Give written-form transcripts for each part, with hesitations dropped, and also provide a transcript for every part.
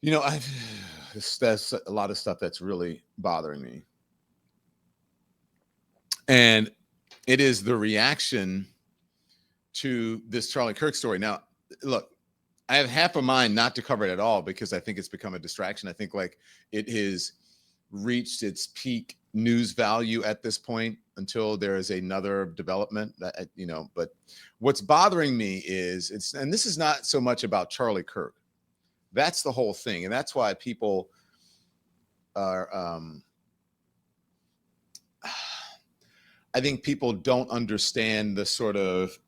That's a lot of stuff that's really bothering me. And it is the reaction to this Charlie Kirk story. Now, look, I have half a mind not to cover it at all because I think it's become a distraction. I think like it has reached its peak news value at this point until there is another development that, but what's bothering me is and this is not so much about Charlie Kirk. That's the whole thing. And that's why people are, I think people don't understand the sort of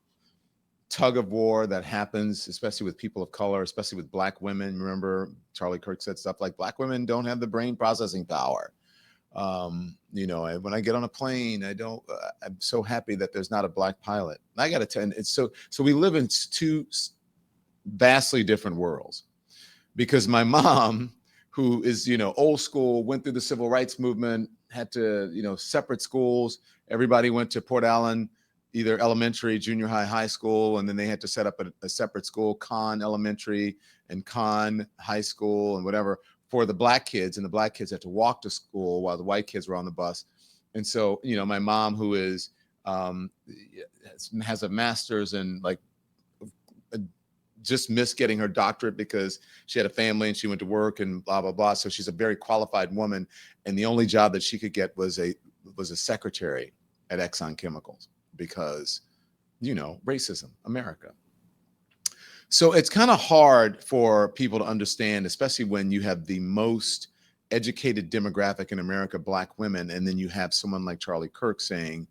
tug of war that happens, especially with people of color, especially with Black women. Remember, Charlie Kirk said stuff like Black women don't have the brain processing power. When I get on a plane, I'm so happy that there's not a Black pilot. And I got to tell you, it's so we live in two vastly different worlds, because my mom, who is, old school, went through the civil rights movement, had to, separate schools. Everybody went to Port Allen, either elementary, junior high, high school, and then they had to set up a separate school, Conn Elementary and Conn High School and whatever, for the Black kids. And the Black kids had to walk to school while the white kids were on the bus. And so, my mom, who is has a master's and like just missed getting her doctorate because she had a family and she went to work and blah, blah, blah. So she's a very qualified woman. And the only job that she could get was a secretary at Exxon Chemicals because, racism, America. So it's kind of hard for people to understand, especially when you have the most educated demographic in America, Black women, and then you have someone like Charlie Kirk saying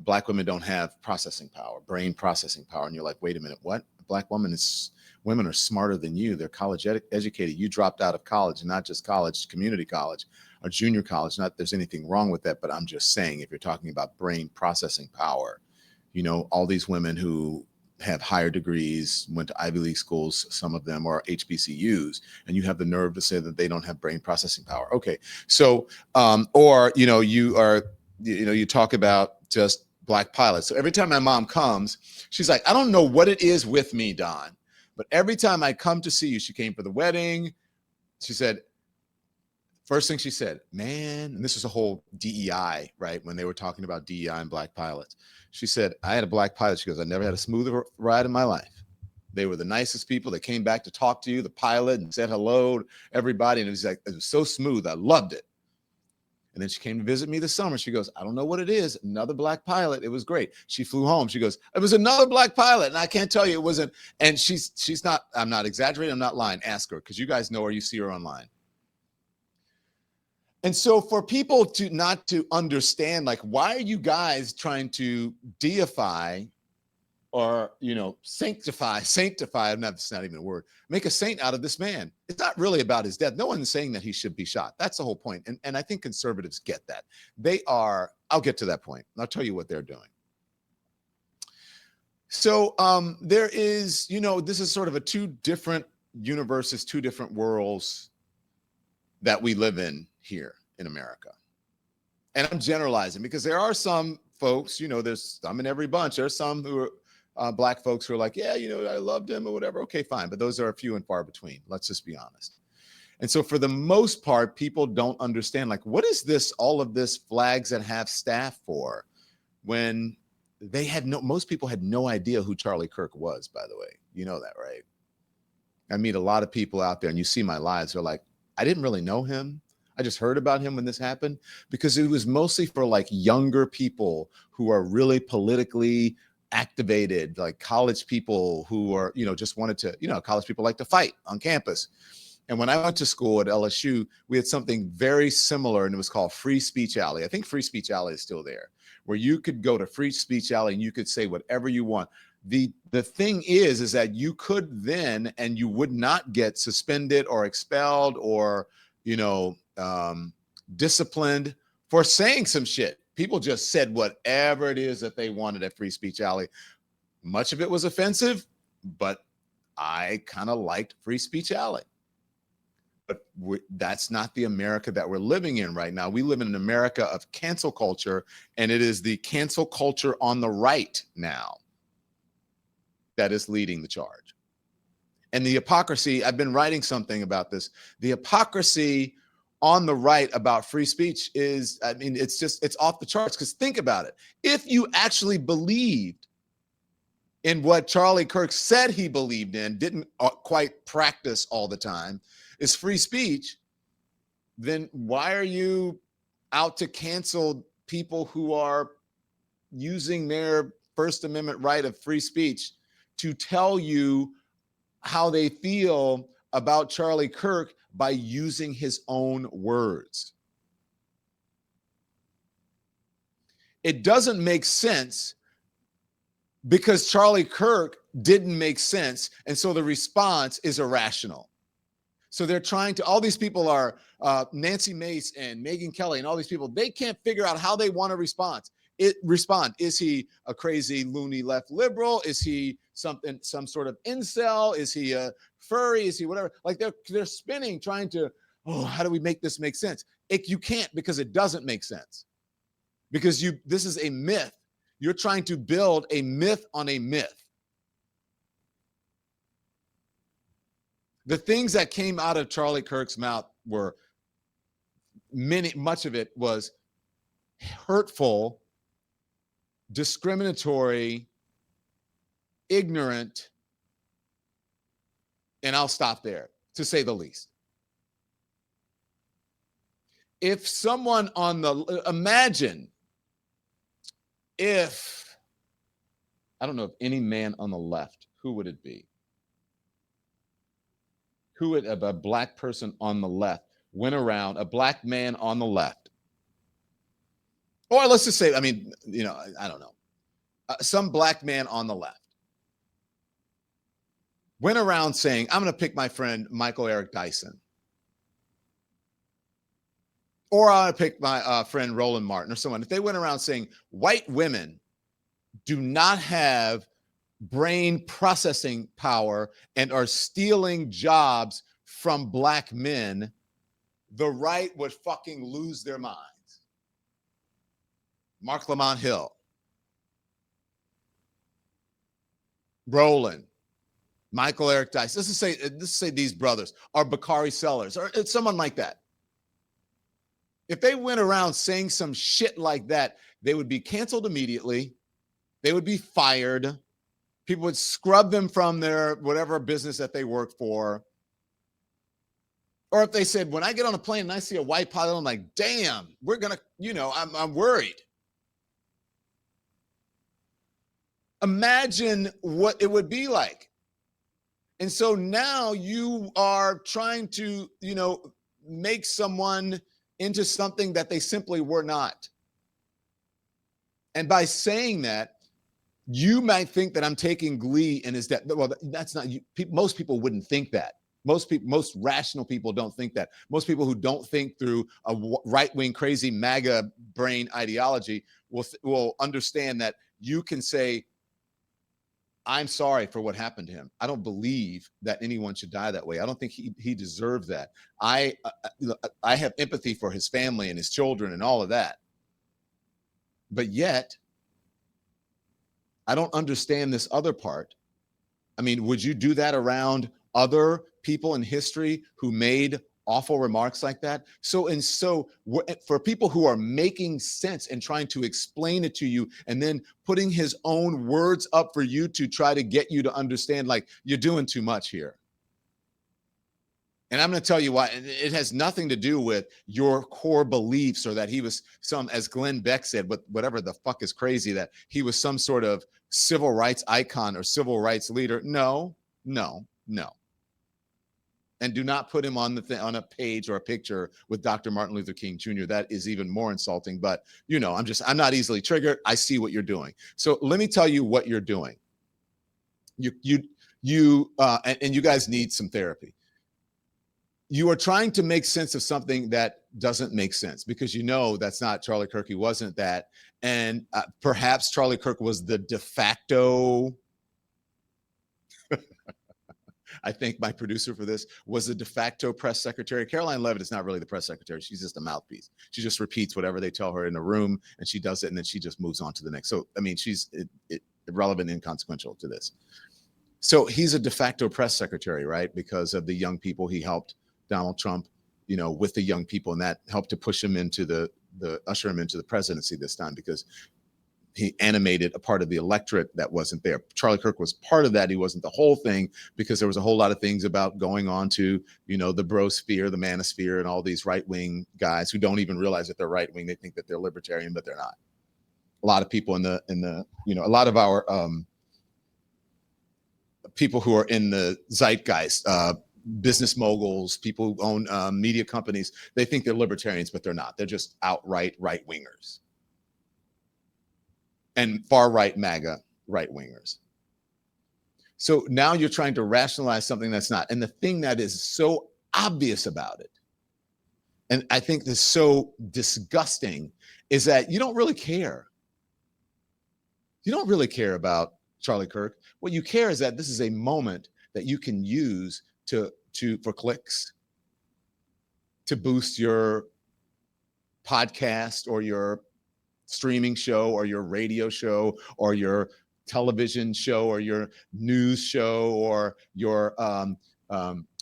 Black women don't have processing power, brain processing power. And you're like, wait a minute, what? Women are smarter than you. They're college educated. You dropped out of college, and not just college, community college or junior college. Not that there's anything wrong with that, but I'm just saying, if you're talking about brain processing power, all these women who have higher degrees, went to Ivy League schools, some of them are HBCUs, and you have the nerve to say that they don't have brain processing power. Okay. So, you talk about just Black pilots. So every time my mom comes, she's like, I don't know what it is with me, Don, but every time I come to see you, she came for the wedding. She said, first thing she said, man, and this was a whole DEI, right? When they were talking about DEI and Black pilots. She said, I had a Black pilot. She goes, I never had a smoother ride in my life. They were the nicest people. They came back to talk to you, the pilot, and said hello to everybody. And it was so smooth. I loved it. And then she came to visit me this summer. She goes, I don't know what it is. Another Black pilot. It was great. She flew home. She goes, it was another Black pilot. And I can't tell you it wasn't. And she's not, I'm not exaggerating. I'm not lying. Ask her, because you guys know her. You see her online. And so for people to not to understand, like, why are you guys trying to deify or, sanctify, that's not even a word, make a saint out of this man? It's not really about his death. No one's saying that he should be shot. That's the whole point. And I think conservatives get that. I'll get to that point. I'll tell you what they're doing. So there is, this is sort of a two different universes, two different worlds that we live in here in America. And I'm generalizing because there are some folks, there's some in every bunch. There's some who are Black folks who are like, yeah, I loved him or whatever. Okay, fine. But those are few and far between. Let's just be honest. And so for the most part, people don't understand, like, what is this, all of this flags that have staff for, when most people had no idea who Charlie Kirk was, by the way. You know that, right? I meet a lot of people out there, and you see my lives, they're like, I didn't really know him. I just heard about him when this happened, because it was mostly for like younger people who are really politically activated, like college people who are, just wanted to, college people like to fight on campus. And when I went to school at LSU, we had something very similar, and it was called Free Speech Alley. I think Free Speech Alley is still there, where you could go to Free Speech Alley and you could say whatever you want. The thing is that you could then, and you would not get suspended or expelled or, disciplined for saying some shit. People just said whatever it is that they wanted at Free Speech Alley. Much of it was offensive, but I kind of liked Free Speech Alley. But that's not the America that we're living in right now. We live in an America of cancel culture, and it is the cancel culture on the right now that is leading the charge. And the hypocrisy, I've been writing something about this. The hypocrisy on the right about free speech is, I mean, it's off the charts. Because think about it. If you actually believed in what Charlie Kirk said he believed in, didn't quite practice all the time, is free speech, then why are you out to cancel people who are using their First Amendment right of free speech to tell you how they feel about Charlie Kirk by using his own words? It doesn't make sense because Charlie Kirk didn't make sense. And so the response is irrational. So they're trying to, all these people are Nancy Mace and Megyn Kelly and all these people, they can't figure out how they want to respond. Is he a crazy loony left liberal? Is he some sort of incel? Is he a furry? Is he whatever? Like they're spinning, trying to, how do we make this make sense? You can't, because it doesn't make sense. Because this is a myth. You're trying to build a myth on a myth. The things that came out of Charlie Kirk's mouth were much of it was hurtful, discriminatory, ignorant, and I'll stop there, to say the least. If someone imagine if, I don't know if any man on the left, who would it be? Who would a black person on the left went around, a black man on the left, or let's just say, I mean, I don't know, some black man on the left went around saying, I'm going to pick my friend Michael Eric Dyson, or I'm going to pick my friend Roland Martin or someone. If they went around saying white women do not have brain processing power and are stealing jobs from black men, the right would fucking lose their minds. Mark Lamont Hill, Roland, Michael Eric Dyson. Let's say these brothers are Bakari Sellers or someone like that. If they went around saying some shit like that, they would be canceled immediately. They would be fired. People would scrub them from their whatever business that they work for. Or if they said, when I get on a plane and I see a white pilot, I'm like, damn, we're going to, I'm worried. Imagine what it would be like. And so now you are trying to, make someone into something that they simply were not. And by saying that, you might think that I'm taking glee in his death. Well, that's not you. Most people wouldn't think that. Most rational people don't think that. Most people who don't think through a right-wing crazy MAGA brain ideology will understand that you can say, I'm sorry for what happened to him. I don't believe that anyone should die that way. I don't think he deserved that. I have empathy for his family and his children and all of that. But yet, I don't understand this other part. I mean, would you do that around other people in history who made awful remarks like that? So for people who are making sense and trying to explain it to you and then putting his own words up for you to try to get you to understand, like, you're doing too much here. And I'm going to tell you why. It has nothing to do with your core beliefs or that he was as Glenn Beck said, whatever the fuck is crazy, that he was some sort of civil rights icon or civil rights leader. No. And do not put him on a page or a picture with Dr. Martin Luther King Jr. That is even more insulting. But I'm not easily triggered. I see what you're doing. So let me tell you what you're doing. And you guys need some therapy. You are trying to make sense of something that doesn't make sense because that's not Charlie Kirk. He wasn't that. And perhaps Charlie Kirk was the de facto. I think my producer for this was the de facto press secretary. Caroline Levitt is not really the press secretary. She's just a mouthpiece. She just repeats whatever they tell her in the room and she does it. And then she just moves on to the next. So, I mean, she's irrelevant and inconsequential to this. So he's a de facto press secretary, right? Because of the young people he helped Donald Trump, you know, with the young people, and that helped to push him into the usher him into the presidency this time, because he animated a part of the electorate that wasn't there. Charlie Kirk was part of that. He wasn't the whole thing, because there was a whole lot of things about going on to, you know, the brosphere, the manosphere, and all these right-wing guys who don't even realize that they're right-wing. They think that they're libertarian, but they're not. A lot of people in the, you know, a lot of our people who are in the zeitgeist, business moguls, people who own media companies, they think they're libertarians, but they're not. They're just outright right-wingers. And far-right MAGA right-wingers. So now you're trying to rationalize something that's not. And the thing that is so obvious about it, and I think this is so disgusting, is that you don't really care. You don't really care about Charlie Kirk. What you care is that this is a moment that you can use for clicks, to boost your podcast or your streaming show or your radio show or your television show or your news show or your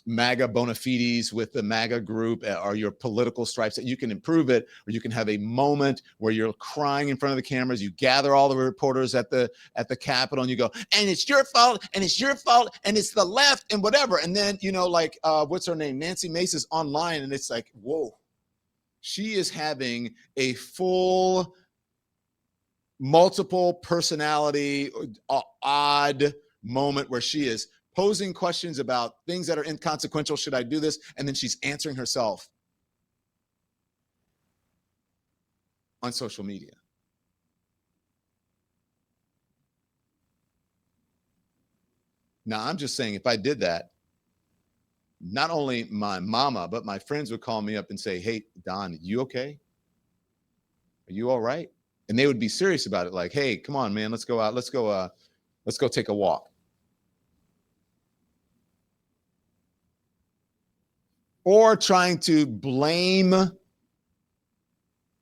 MAGA bona fides with the MAGA group, or your political stripes, that you can improve it, or you can have a moment where you're crying in front of the cameras. You gather all the reporters at the Capitol and you go, and it's your fault, and it's your fault, and it's the left, and whatever. And then, you know, like, what's her name? Nancy Mace is online, and it's like, whoa, she is having a full multiple personality, odd moment where she is posing questions about things that are inconsequential. Should I do this? And then she's answering herself on social media. Now, I'm just saying, if I did that, not only my mama, but my friends would call me up and say, hey, Don, you okay? Are you all right? And they would be serious about it. Like, hey, come on, man, let's go out. Let's go take a walk. Or trying to blame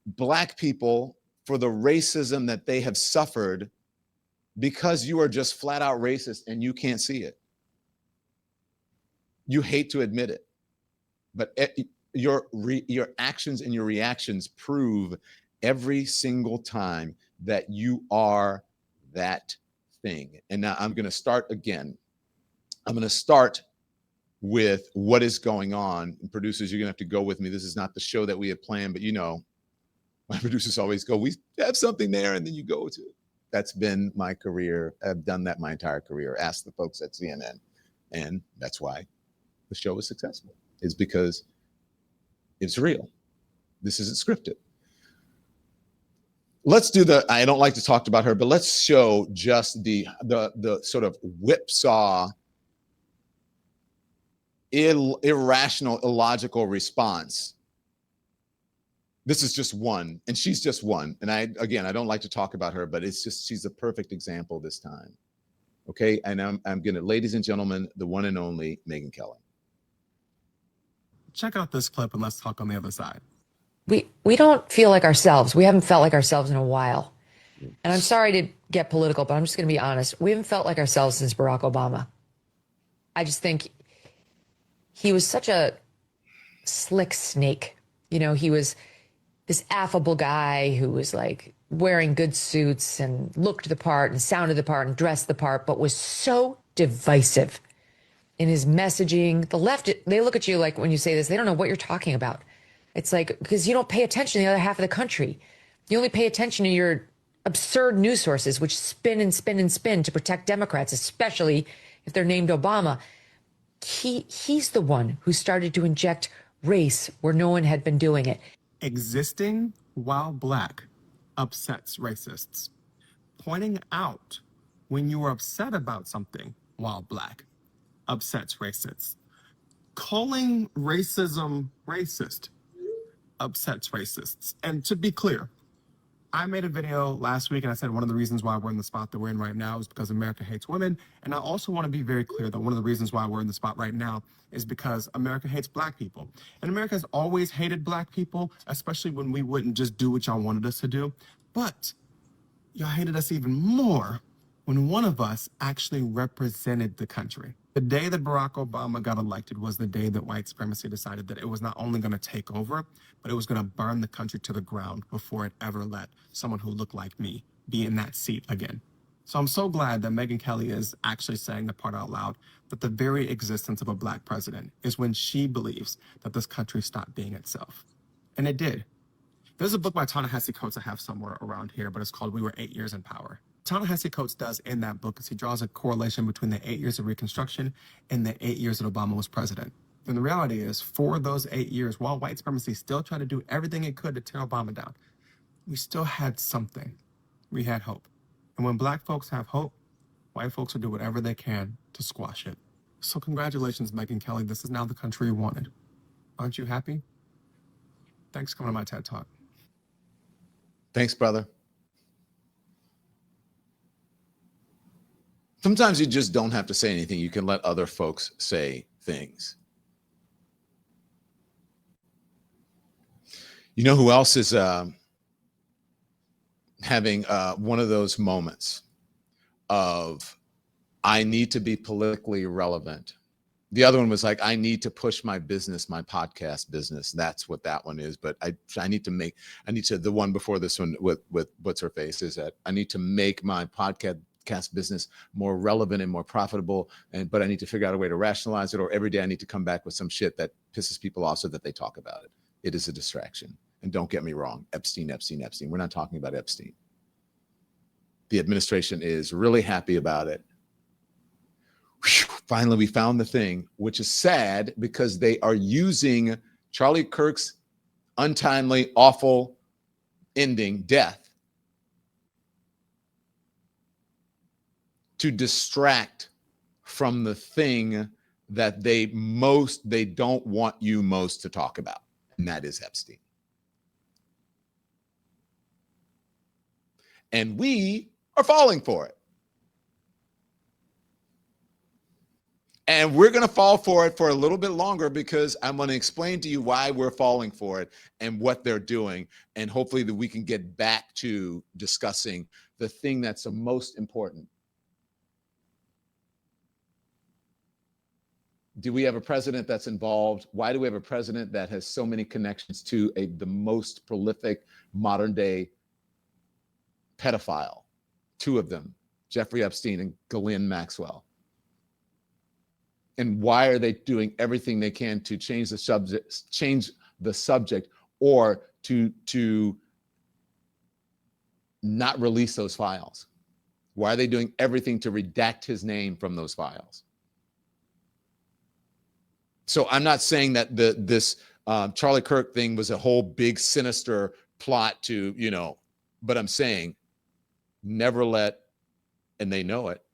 Black people for the racism that they have suffered because you are just flat out racist and you can't see it. You hate to admit it, but your actions and your reactions prove every single time that you are that thing. And now I'm going to start again. I'm going to start with what is going on. And producers, you're gonna have to go with me. This is not the show that we had planned, but you know, my producers always go, we have something there, and then you go to it. That's been my career. I've done that my entire career. Ask the folks at CNN. And that's why the show is successful, is because it's real. This isn't scripted. Let's do I don't like to talk about her, but let's show just the sort of whipsaw, irrational, illogical response. This is just one, and she's just one. And I don't like to talk about her, but it's just, she's a perfect example this time. Okay, and I'm gonna, ladies and gentlemen, the one and only Megyn Kelly. Check out this clip and let's talk on the other side. We don't feel like ourselves. We haven't felt like ourselves in a while. And I'm sorry to get political, but I'm just going to be honest. We haven't felt like ourselves since Barack Obama. I just think he was such a slick snake. You know, he was this affable guy who was like wearing good suits and looked the part and sounded the part and dressed the part, but was so divisive in his messaging. The left, they look at you like, when you say this, they don't know what you're talking about. It's like, because you don't pay attention to the other half of the country. You only pay attention to your absurd news sources, which spin and spin and spin to protect Democrats, especially if they're named Obama. He's the one who started to inject race where no one had been doing it. Existing while Black upsets racists. Pointing out when you are upset about something while Black upsets racists. Calling racism racist upsets racists. And to be clear, I made a video last week and I said one of the reasons why we're in the spot that we're in right now is because America hates women. And I also want to be very clear that one of the reasons why we're in the spot right now is because America hates Black people. And America has always hated Black people, especially when we wouldn't just do what y'all wanted us to do. But y'all hated us even more when one of us actually represented the country. The day that Barack Obama got elected was the day that white supremacy decided that it was not only going to take over, but it was going to burn the country to the ground before it ever let someone who looked like me be in that seat again. So I'm so glad that Megyn Kelly is actually saying the part out loud that the very existence of a black president is when she believes that this country stopped being itself. And it did. There's a book by Ta-Nehisi Coates I have somewhere around here, but it's called We Were 8 Years in Power. Ta-Nehisi Coates does in that book is he draws a correlation between the 8 years of Reconstruction and the 8 years that Obama was president. And the reality is, for those 8 years, while white supremacy still tried to do everything it could to tear Obama down, we still had something. We had hope. And when black folks have hope, white folks will do whatever they can to squash it. So congratulations, Megyn Kelly. This is now the country you wanted. Aren't you happy? Thanks for coming to my TED Talk. Thanks, brother. Sometimes you just don't have to say anything. You can let other folks say things. You know who else is having one of those moments of, I need to be politically relevant. The other one was like, I need to push my business, my podcast business. That's what that one is. But the one before this one with what's her face is that I need to make my podcast business more relevant and more profitable. But I need to figure out a way to rationalize it, or every day I need to come back with some shit that pisses people off so that they talk about it. It is a distraction. And don't get me wrong, Epstein. We're not talking about Epstein. The administration is really happy about it. Whew, finally, we found the thing, which is sad because they are using Charlie Kirk's untimely, awful ending, death, to distract from the thing that they don't want you most to talk about, and that is Epstein. And we are falling for it. And we're going to fall for it for a little bit longer, because I'm going to explain to you why we're falling for it and what they're doing. And hopefully that we can get back to discussing the thing that's the most important. Do we have a president that's involved? Why do we have a president that has so many connections to the most prolific modern day pedophile? Two of them, Jeffrey Epstein and Ghislaine Maxwell. And why are they doing everything they can to change the subject, or to not release those files? Why are they doing everything to redact his name from those files? So I'm not saying that this Charlie Kirk thing was a whole big sinister plot to, but I'm saying never let, and they know it,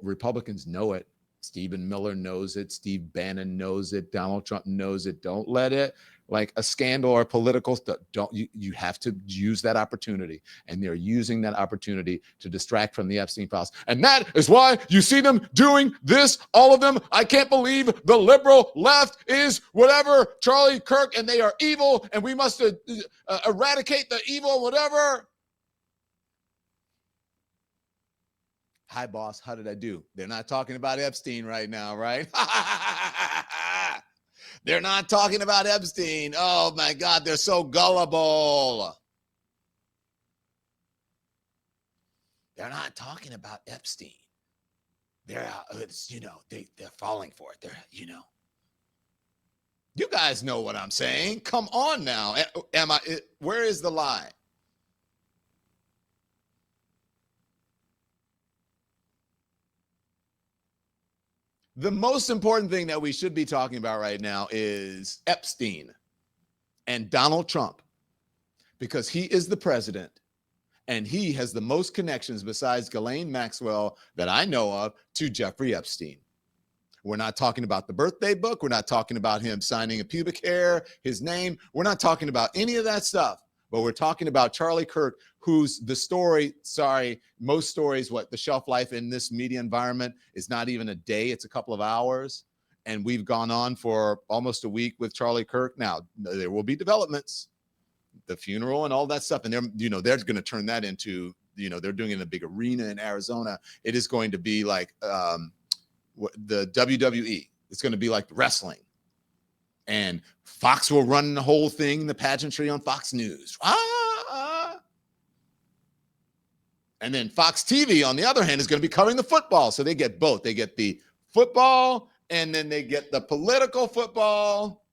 Republicans know it, Stephen Miller knows it, Steve Bannon knows it, Donald Trump knows it. Don't let it, like a scandal or political stuff, you have to use that opportunity. And they're using that opportunity to distract from the Epstein files. And that is why you see them doing this, all of them. I can't believe the liberal left is whatever, Charlie Kirk, and they are evil, and we must eradicate the evil, whatever. Hi, boss. How did I do? They're not talking about Epstein right now, right? They're not talking about Epstein. Oh, my God. They're so gullible. They're not talking about Epstein. They're falling for it. You guys know what I'm saying. Come on now. Where is the lie? The most important thing that we should be talking about right now is Epstein and Donald Trump, because he is the president and he has the most connections besides Ghislaine Maxwell that I know of to Jeffrey Epstein. We're not talking about the birthday book. We're not talking about him signing a pubic hair, his name. We're not talking about any of that stuff. But we're talking about Charlie Kirk, who's the story. Sorry, most stories, the shelf life in this media environment is not even a day. It's a couple of hours. And we've gone on for almost a week with Charlie Kirk. Now, there will be developments, the funeral and all that stuff. And they're going to turn that into they're doing it in a big arena in Arizona. It is going to be like the WWE. It's going to be like wrestling. And Fox will run the whole thing, the pageantry on Fox News. And then Fox TV, on the other hand, is going to be covering the football. So they get both. They get the football, and then they get the political football.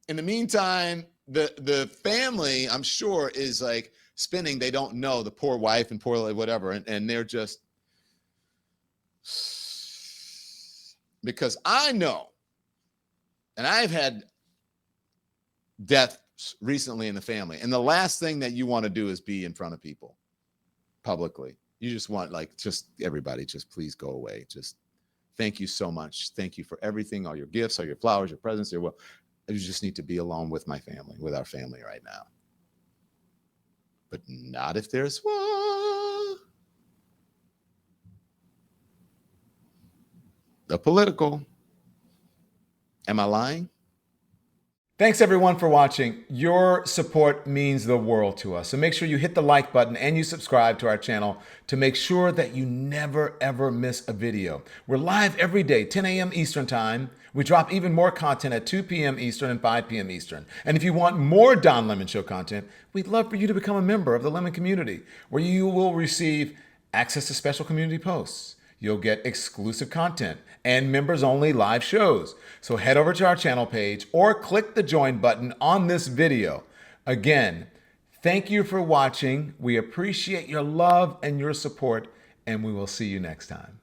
In the meantime, the family, I'm sure, is like spinning. They don't know, the poor wife and poor whatever. And they're just, because I know, and I've had deaths recently in the family, and the last thing that you want to do is be in front of people publicly. You just want, like, just everybody, just please go away. Just thank you so much. Thank you for everything, all your gifts, all your flowers, your presents, you just need to be alone with my family, with our family right now. But not if there's the political. Am I lying? Thanks everyone for watching. Your support means the world to us. So make sure you hit the like button and you subscribe to our channel to make sure that you never ever miss a video. We're live every day, 10 a.m. Eastern time. We drop even more content at 2 p.m. Eastern and 5 p.m. Eastern. And if you want more Don Lemon Show content, we'd love for you to become a member of the Lemon community, where you will receive access to special community posts. You'll get exclusive content and members-only live shows. So head over to our channel page or click the join button on this video. Again, thank you for watching. We appreciate your love and your support, and we will see you next time.